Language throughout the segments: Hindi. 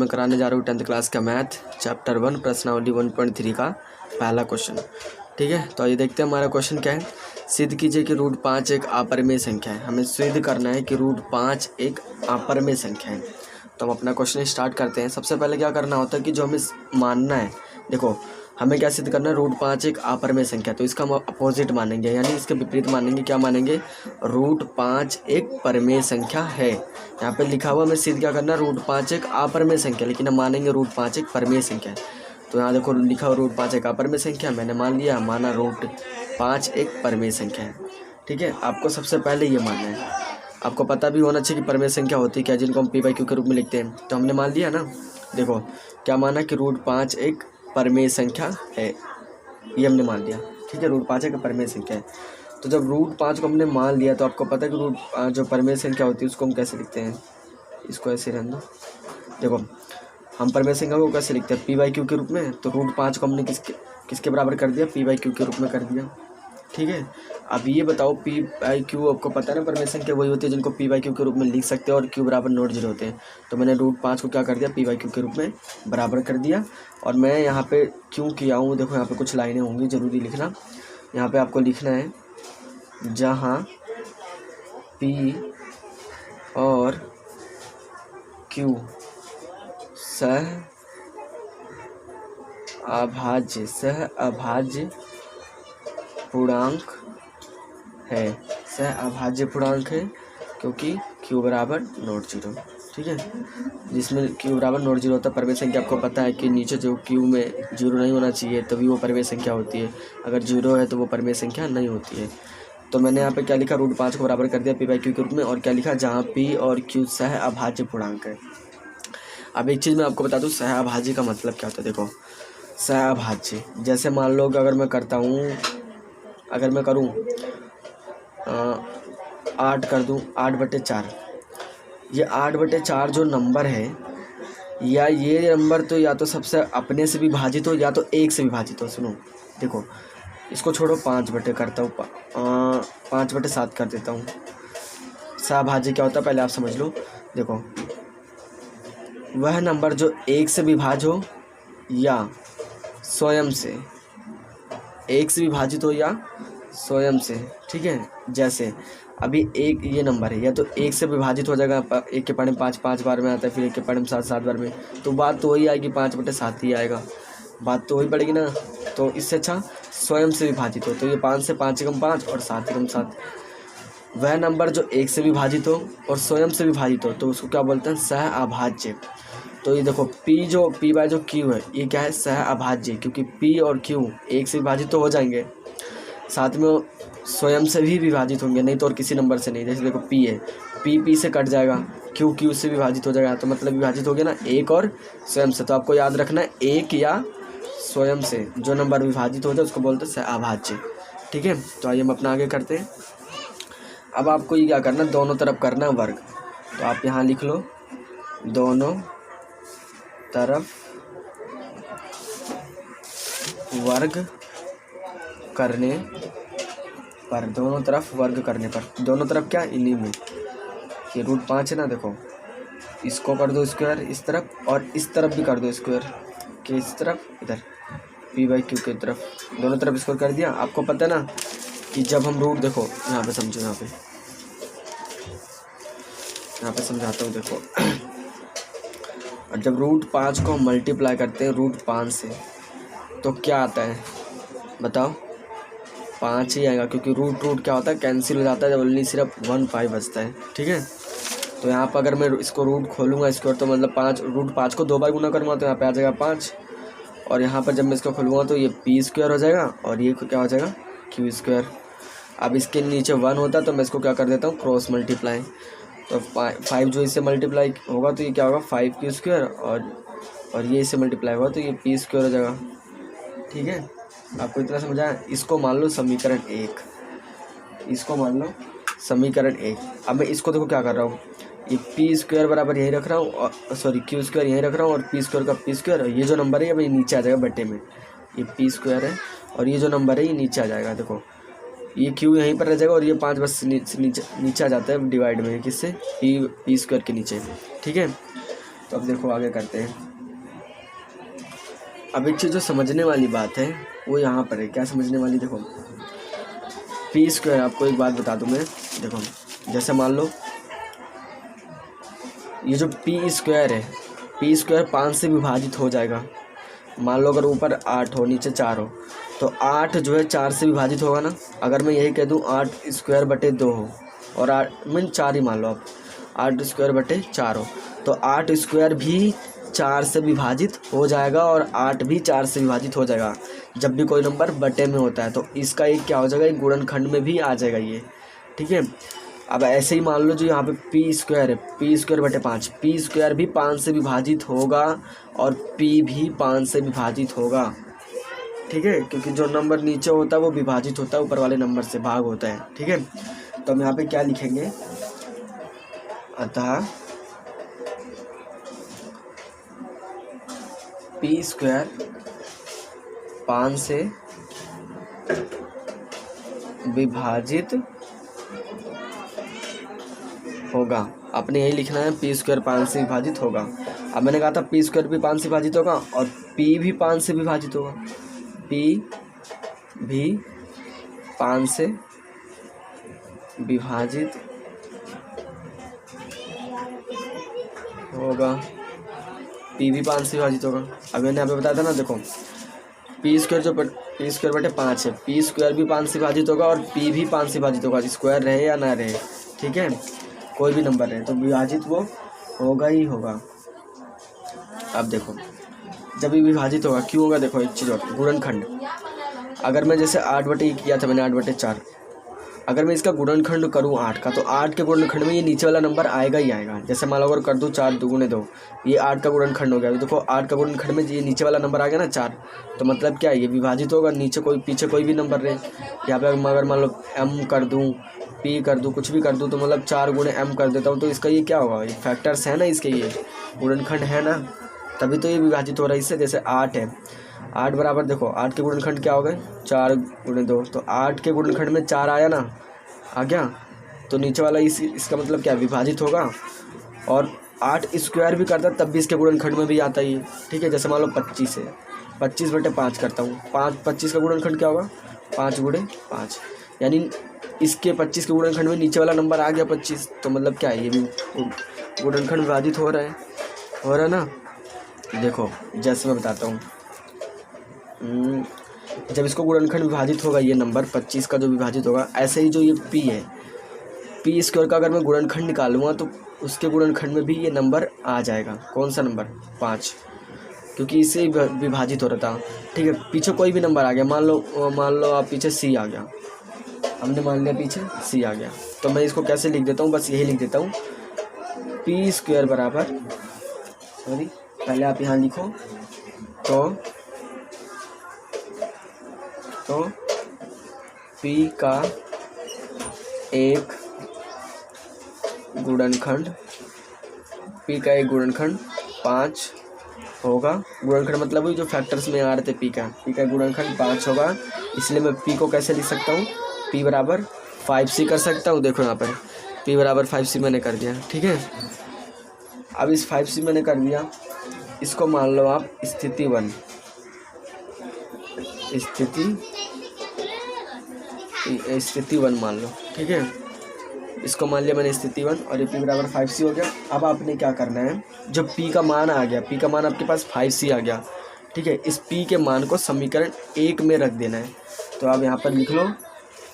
मैं कराने जा रहा हूँ 10th क्लास का मैथ चैप्टर 1 प्रश्नावली 1.3 का पहला क्वेश्चन। ठीक है, तो ये देखते हैं हमारा क्वेश्चन क्या है। सिद्ध कीजिए कि रूट 5 एक अपरिमेय संख्या है। हमें सिद्ध करना है कि रूट 5 एक अपरिमेय संख्या है। तो हम अपना क्वेश्चन स्टार्ट करते हैं। सबसे पहले क्या करना होता है कि जो हमें मानना है, देखो हमें क्या सिद्ध करना है, रूट 5 एक अपरिमेय संख्या। तो इसका हम अपोजिट मानेंगे, यानी इसके विपरीत मानेंगे। क्या मानेंगे? रूट 5 एक परिमेय संख्या है। यहाँ पे लिखा हुआ हमें सिद्ध क्या करना है, रूट 5 एक अपरिमेय संख्या, लेकिन हम मानेंगे रूट 5 एक परिमेय संख्या है। तो यहाँ देखो लिखा हुआ रूट 5 एक अपरिमेय संख्या, मैंने मान लिया, माना रूट 5 एक परिमेय संख्या है। ठीक है, आपको सबसे पहले ये मानना है। आपको पता भी होना चाहिए कि परिमेय संख्या होती क्या, जिनको हम पी बाई क्यू के रूप में लिखते हैं। तो हमने मान लिया ना, देखो क्या माना कि रूट 5 एक परिमेय संख्या है, ये हमने मान लिया। ठीक है, रूट 5 एक परिमेय संख्या है। तो जब रूट 5 को हमने मान लिया तो आपको पता है कि रूट जो परिमेय संख्या होती है उसको हम कैसे लिखते हैं। इसको ऐसे रहने दो। देखो हम परिमेय संख्या को कैसे लिखते हैं, पी बाई क्यू के रूप में। तो रूट 5 को हमने किसके बराबर कर दिया, पी बाई क्यू के रूप में कर दिया। ठीक है, अब ये बताओ पी बाई क्यू आपको पता है ना, परिमेय संख्या वही होती है जिनको पी बाई क्यू के रूप में लिख सकते हैं और क्यू बराबर नॉट जीरो होते हैं। तो मैंने रूट 5 को क्या कर दिया, पी बाई क्यू के रूप में बराबर कर दिया। और मैं यहाँ पे क्यों किया हूँ, देखो यहाँ पे कुछ लाइनें होंगी ज़रूरी लिखना। यहाँ पे आपको लिखना है जहाँ पी और क्यू सह अभाज्य पूर्णांक है। सह अभाज्य पूर्णांक है क्योंकि क्यू बराबर नॉट जीरो। ठीक है, जिसमें क्यू बराबर नॉट जीरो होता है परिमेय संख्या। आपको पता है कि नीचे जो क्यू में जीरो नहीं होना चाहिए तभी वो परिमेय संख्या होती है, अगर जीरो है तो वो परिमेय संख्या नहीं होती है। तो मैंने यहाँ पे क्या लिखा, रूट 5 को बराबर कर दिया पी बाई क्यू के रूप में, और क्या लिखा, जहाँ पी और क्यू सह अभाज्य पूर्णांक है। अब एक चीज़ मैं आपको बता दूँ, सह अभाज्य का मतलब क्या होता है। देखो सह अभाज्य, जैसे मान लो कि अगर मैं करूँ 8 कर दूँ 8/4, ये 8/4 जो नंबर है, या ये नंबर तो या तो सबसे अपने से विभाजित हो या तो 1 से विभाजित हो। सुनो देखो, इसको छोड़ो, 5 करता हूँ, 5/7 कर देता हूँ। सहभाज्य क्या होता है पहले आप समझ लो। देखो वह नंबर जो 1 से विभाज्य हो या स्वयं से, 1 से विभाजित हो या स्वयं से। ठीक है, जैसे अभी एक ये नंबर है, या तो 1 से विभाजित हो जाएगा, 1 के पढ़े 5 बार में आता है, फिर 1 के पढ़े 7 बार में, तो बात तो वही आएगी, 5/7 ही आएगा, बात तो वही पड़ेगी ना। तो इससे अच्छा स्वयं से विभाजित हो, तो ये 5 से 5 कम 5 और 7 कम 7। वह नंबर जो 1 से विभाजित हो और स्वयं से विभाजित हो तो उसको क्या बोलते हैं, सह अभाज्य। तो ये देखो पी बाय जो क्यू है ये क्या है, सह अभाज्य, क्योंकि पी और क्यू 1 से विभाजित तो हो जाएंगे, साथ में स्वयं से भी विभाजित होंगे, नहीं तो और किसी नंबर से नहीं। जैसे देखो पी है, पी से कट जाएगा, क्यू से विभाजित हो जाएगा, तो मतलब विभाजित हो गया ना 1 और स्वयं से। तो आपको याद रखना है 1 या स्वयं से जो नंबर विभाजित हो जाए उसको बोलते हैं सहअभाज्य। ठीक है, तो आइए हम अपना आगे करते हैं। अब आपको ये क्या करना है, दोनों तरफ करना है वर्ग। तो आप यहाँ लिख लो, दोनों तरफ वर्ग करने पर, दोनों तरफ वर्ग करने पर, दोनों तरफ क्या, इन्हीं में, ये रूट 5 है ना, देखो इसको कर दो स्क्वायर इस तरफ, और इस तरफ भी कर दो स्क्वायर, कि इस तरफ इधर पी बाई क्यू की तरफ, दोनों तरफ स्क्वायर कर दिया। आपको पता है ना कि जब हम रूट, देखो यहाँ पे समझो, यहाँ पे समझाता हूँ, देखो और जब रूट 5 को हम मल्टीप्लाई करते हैं रूट 5 से तो क्या आता है बताओ, 5 ही आएगा, क्योंकि रूट क्या होता है, कैंसिल हो जाता है, जब ओनली सिर्फ 1/5 बचता है। ठीक है, तो यहाँ पर अगर मैं इसको रूट खोलूँगा स्क्वायर तो मतलब 5, रूट 5 को 2 बार गुना करूँगा तो यहाँ पे आ जाएगा 5, और यहाँ पर जब मैं इसको खोलूँगा तो ये पी स्क्वायर हो जाएगा और ये क्या हो जाएगा, क्यू स्क्वायर। अब इसके नीचे 1 होता तो मैं इसको क्या कर देता हूँ, क्रॉस मल्टीप्लाई। तो 5 जो इससे मल्टीप्लाई होगा तो ये क्या होगा, 5 स्क्वायर, और ये इससे मल्टीप्लाई होगा तो ये पी स्क्वायर हो जाएगा। ठीक है, आपको इतना समझ आया। इसको मान लो समीकरण 1, इसको मान लो समीकरण 1। अब मैं इसको देखो क्या कर रहा हूँ, ये पी स्क्वायर बराबर यहीं रख रहा हूँ, और सॉरी क्यू स्क्वायर यहीं रख रहा हूँ, और पी स्क्वायर का पी स्क्वायर, ये जो नंबर है ये नीचे आ जाएगा बट्टे में, ये पी स्क्वायर है, और ये जो नंबर है ये नीचे आ जाएगा। देखो ये क्यू यहीं पर रह जाएगा, और ये 5 बस नीचे आ जाता है डिवाइड में, किससे, पी स्क्वायर के नीचे। ठीक है, तो अब देखो आगे करते हैं। अब एक चीज़ जो समझने वाली बात है वो यहाँ पर है। क्या समझने वाली, देखो पी स्क्वायर, आपको एक बात बता दूँ मैं, देखो जैसे मान लो ये जो पी स्क्वायर है, पी स्क्वायर 5 से विभाजित हो जाएगा। मान लो अगर ऊपर 8 हो नीचे 4 हो तो 8 जो है 4 से विभाजित होगा ना। अगर मैं यही कह दूँ 8 स्क्वायर बटे 2 हो और 8 मीन 4 ही मान लो आप, 8 स्क्वायर बटे 4 हो तो 8 स्क्वायर भी 4 से विभाजित हो जाएगा और 8 भी 4 से विभाजित हो जाएगा जब भी कोई नंबर बटे में होता है। तो इसका एक क्या हो जाएगा, एक गुणनखंड में भी आ जाएगा ये, ठीक है। अब ऐसे ही मान लो जो यहाँ पे पी स्क्वायर है, पी स्क्वायर बटे 5, पी स्क्वायर भी 5 से विभाजित होगा और पी भी 5 से विभाजित होगा, ठीक है, क्योंकि जो नंबर नीचे होता है वो विभाजित होता है ऊपर वाले नंबर से, भाग होता है, ठीक है। तो हम यहाँ पे क्या लिखेंगे, अतः पी स्क्वायर 5 से विभाजित होगा। आपने यही लिखना है, पी स्क्वायर 5 से विभाजित होगा। अब मैंने कहा था पी स्क्वायर भी 5 से विभाजित होगा और पी भी 5 से विभाजित होगा, पी भी 5 से विभाजित होगा, पी भी 5 से विभाजित होगा। अब मैंने यहाँ पे बताया था ना, देखो पी स्क्वायर पी स्क्वायर बटे 5 है, पी स्क्वायर भी 5 से विभाजित होगा और पी भी 5 से विभाजित होगा, स्क्वायर रहे या ना रहे, ठीक है, कोई भी नंबर रहे तो विभाजित वो होगा ही होगा। अब देखो जब ये विभाजित होगा क्यों होगा, देखो एक चीज़ और, गुणनखंड। अगर मैं जैसे 8 बटे किया था मैंने 8 बटे 4, अगर मैं इसका गुणनखंड करूँ 8 का तो 8 के गुणनखंड में ये नीचे वाला नंबर आएगा ही आएगा। जैसे मान लो अगर कर दूँ 4 दूगुने 2, ये 8 का गुणनखंड हो गया। देखो 8 का गुणनखंड में ये नीचे वाला नंबर आ गया ना 4, तो मतलब क्या है, ये विभाजित होगा, नीचे कोई पीछे कोई भी नंबर रहे। यहाँ पे अगर मान लो m कर दूँ, p कर दूँ, कुछ भी कर दूँ तो मतलब 4 गुणे m कर देता हूँ तो इसका ये क्या होगा, ये फैक्टर्स है ना इसके, ये गुणनखंड है ना, तभी तो ये विभाजित हो रहा है इससे। जैसे 8 है, 8 बराबर देखो 8 के गुणनखंड क्या हो गए, 4 गुणे 2, तो 8 के गुणनखंड में 4 आया ना, आ गया, तो नीचे वाला इसका मतलब क्या, विभाजित होगा। और 8 स्क्वायर भी करता तब भी इसके गुणनखंड में भी आता ही, ठीक है। जैसे मान लो 25 है, 25 बटे 5 करता हूँ, 25 का गुणनखंड क्या होगा, 5 गुणे 5, यानी इसके 25 के गुणनखंड में नीचे वाला नंबर आ गया 25, तो मतलब क्या है, ये भी गुणनखंड विभाजित हो रहा है ना। देखो जैसे मैं बताता हूँ, जब इसको गुणनखंड विभाजित होगा, ये नंबर 25 का जो विभाजित होगा, ऐसे ही जो ये p है, पी स्क्वायर का अगर मैं गुणनखंड निकालूंगा तो उसके गुणनखंड में भी ये नंबर आ जाएगा। कौन सा नंबर, 5, क्योंकि इससे विभाजित हो रहा था, ठीक है। पीछे कोई भी नंबर आ गया, मान लो आप पीछे c आ गया, हमने मान लिया पीछे c आ गया, तो मैं इसको कैसे लिख देता हूँ, बस यही लिख देता हूँ, पी स्क्वायर बराबर, सॉरी पहले आप यहाँ लिखो, तो p का एक गुणनखंड, p का एक गुणनखंड 5 होगा। गुणनखंड मतलब वही जो फैक्टर्स में आ रहे थे, p का गुणनखंड 5 होगा। इसलिए मैं p को कैसे लिख सकता हूँ, p बराबर 5c कर सकता हूँ। देखो यहाँ पर p बराबर 5c मैंने कर दिया, ठीक है। अब इस 5c मैंने कर दिया, इसको मान लो आप स्थिति 1, स्थिति 1 मान लो, ठीक है। इसको मान लिया मैंने स्थिति 1 और ये p बराबर 5c हो गया। अब आपने क्या करना है, जब p का मान आ गया, p का मान आपके पास 5c आ गया, ठीक है, इस p के मान को समीकरण 1 में रख देना है। तो आप यहाँ पर लिख लो,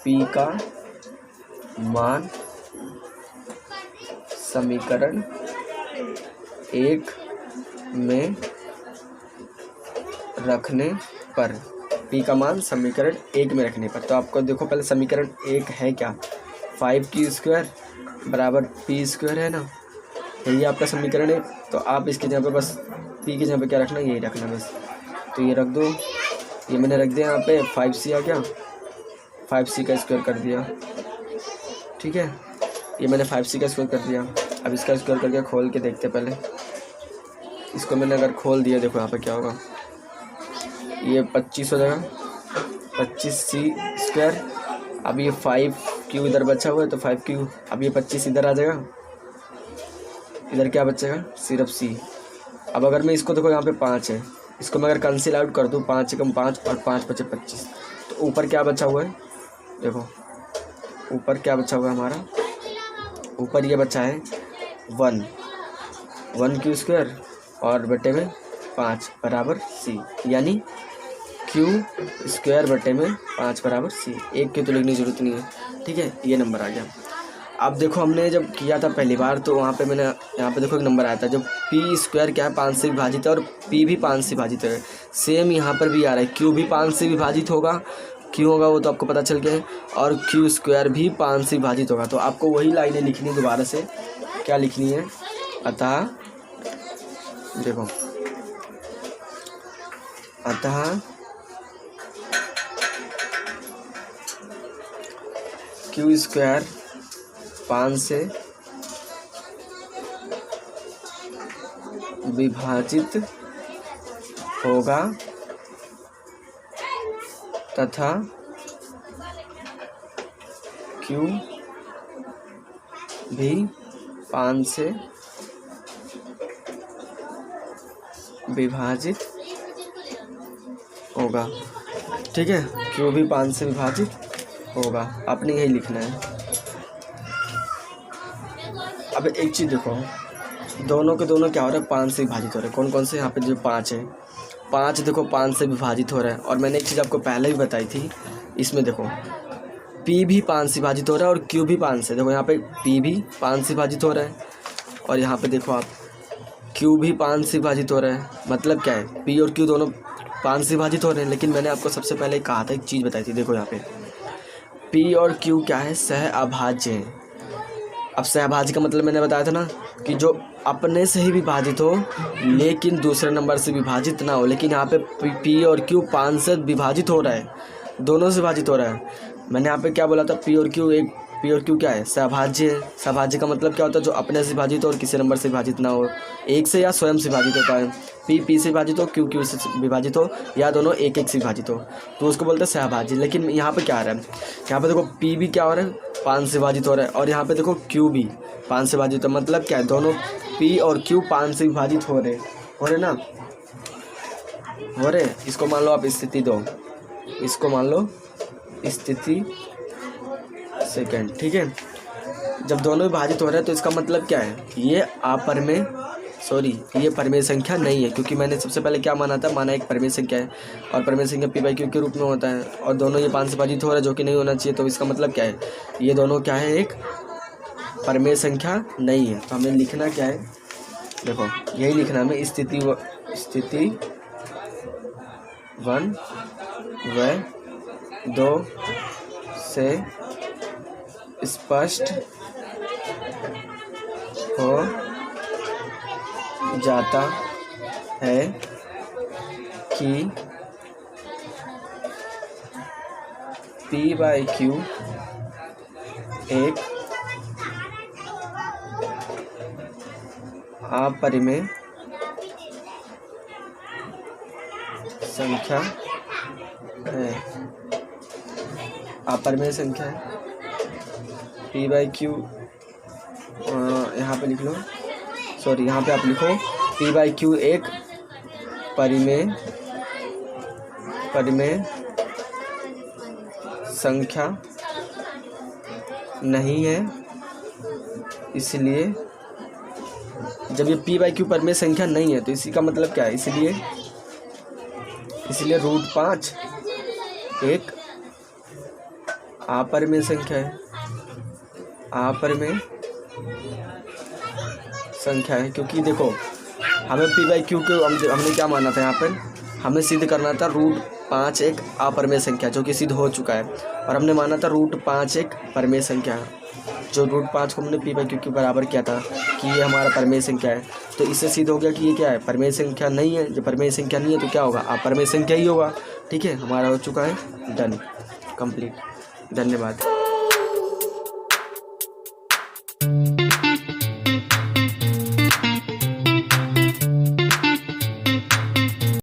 p का मान समीकरण 1 में रखने पर, p का मान समीकरण 1 में रखने पर। तो आपको देखो पहले समीकरण 1 है क्या, 5q² बराबर p स्क्वायर है ना, यही आपका समीकरण है। तो आप इसके जगह पे बस p की जगह पे क्या रखना, यही रखना बस। तो ये रख दो, ये मैंने रख दिया यहाँ पे, 5c आ गया, 5c का स्क्वायर कर दिया, ठीक है। ये मैंने 5c का स्क्वायर कर दिया। अब इसका स्क्वायर करके खोल के देखते पहले, इसको मैंने अगर खोल दिया, देखो यहाँ पे क्या होगा, ये 25 हो जाएगा, 25c स्क्वायर। अब ये 5q इधर बचा हुआ है तो 5q, अब ये 25 इधर आ जाएगा, इधर क्या बचेगा, सिर्फ c, अब अगर मैं इसको देखो यहाँ पे 5 है, इसको मैं अगर कैंसिल आउट कर दूँ 5 कम 5 और 5 बचे 25, तो ऊपर क्या बचा हुआ है, देखो ऊपर क्या बचा हुआ है हमारा, ऊपर ये बचा है 1 क्यू स्क्वायर और बटे में 5 बराबर सी, यानी क्यू स्क्वायर बटे में 5 बराबर सी। एक क्यू तो लिखने की जरूरत नहीं है, ठीक है, ये नंबर आ गया। अब देखो हमने जब किया था पहली बार तो वहाँ पे मैंने यहाँ पे देखो एक नंबर आया था, जब पी स्क्वायर क्या है 5 से विभाजित है और पी भी 5 से विभाजित है, सेम यहाँ पर भी आ रहा है, क्यू भी 5 से विभाजित होगा, क्यों होगा वो तो आपको पता चल गया है, और क्यू स्क्वायर भी 5 से विभाजित होगा। तो आपको वही लाइनें लिखनी है दोबारा से, क्या लिखनी है, अतः देखो अतः क्यू स्क्वायर 5 से विभाजित होगा तथा क्यू भी 5 से विभाजित होगा, ठीक है, क्यू भी 5 से विभाजित होगा, आपने यही लिखना है। अब एक चीज़ देखो, दोनों के दोनों क्या हो रहा है, 5 से विभाजित हो रहे हैं। कौन कौन से, यहाँ पे जो 5 है, 5 देखो 5 से विभाजित हो रहा है, और मैंने एक चीज़ आपको पहले भी बताई थी, इसमें देखो P भी 5 से विभाजित हो रहा है और Q भी 5 से, देखो यहाँ पे P भी 5 से विभाजित हो रहा है और यहाँ पे देखो आप Q भी 5 से विभाजित हो रहा है। मतलब क्या है, P और Q दोनों 5 से विभाजित हो रहे हैं, लेकिन मैंने आपको सबसे पहले कहा था, एक चीज़ बताई थी, देखो यहाँ पे P और Q क्या है, सह अभाज्य हैं। अब सहभाज्य का मतलब मैंने बताया था ना कि जो अपने से ही विभाजित हो लेकिन दूसरे नंबर से विभाजित ना हो, लेकिन यहाँ पे P और Q 5 से विभाजित हो रहा है, दोनों से विभाजित हो रहा है। मैंने यहाँ पे क्या बोला था, P और Q क्या है, सहभाज्य है। सहभाज्य का मतलब क्या होता है, जो अपने से विभाजित हो और किसी नंबर से विभाजित ना हो, एक से या स्वयं से विभाजित होता है। P से विभाजित हो, Q से विभाजित हो, या दोनों एक एक से विभाजित हो, तो उसको बोलते हैं सहभाज्य। लेकिन यहाँ पे क्या आ रहा है, यहाँ पे देखो P भी क्या हो रहा है, 5 से विभाजित हो रहा है, और यहाँ पे देखो Q भी 5 से विभाजित हो, मतलब क्या है, दोनों P और Q 5 से विभाजित हो रहे ना, हो रहे। इसको मान लो आप स्थिति दो, इसको मान लो स्थिति सेकंड, ठीक है। जब दोनों विभाजित हो रहे हैं तो इसका मतलब क्या है, ये ये परिमेय संख्या नहीं है, क्योंकि मैंने सबसे पहले क्या माना था, माना एक परिमेय संख्या है और परिमेय संख्या P/Q के रूप में होता है, और दोनों ये 5 से विभाजित हो रहा है, जो कि नहीं होना चाहिए। तो इसका मतलब क्या है, ये दोनों क्या है, एक परिमेय संख्या नहीं है। तो हमें लिखना क्या है, देखो यही लिखना है हमें, स्थिति 1 व 2 से स्पष्ट हो जाता है कि P/Q एक अपरिमेय संख्या है, अपरिमेय संख्या है। P/Q यहाँ पे लिख लो, सॉरी यहाँ पे आप लिखो P/Q एक परिमेय संख्या नहीं है, इसलिए जब ये P/Q परिमेय संख्या नहीं है तो इसी का मतलब क्या है, इसलिए √5 एक अपरिमेय संख्या है, अपरिमेय संख्या है। क्योंकि देखो हमें P/Q के हमने क्या माना था, यहाँ पर हमें सिद्ध करना था √5 एक अपरिमेय संख्या, जो कि सिद्ध हो चुका है, और हमने माना था √5 एक परिमेय संख्या, जो √5 को हमने P/Q के बराबर किया था कि ये हमारा परिमेय संख्या है। तो इससे सिद्ध हो गया कि ये क्या है, परिमेय संख्या नहीं है। जब परिमेय संख्या नहीं है तो क्या होगा, अपरिमेय संख्या ही होगा। ठीक है, हमारा हो चुका है डन, कंप्लीट। धन्यवाद।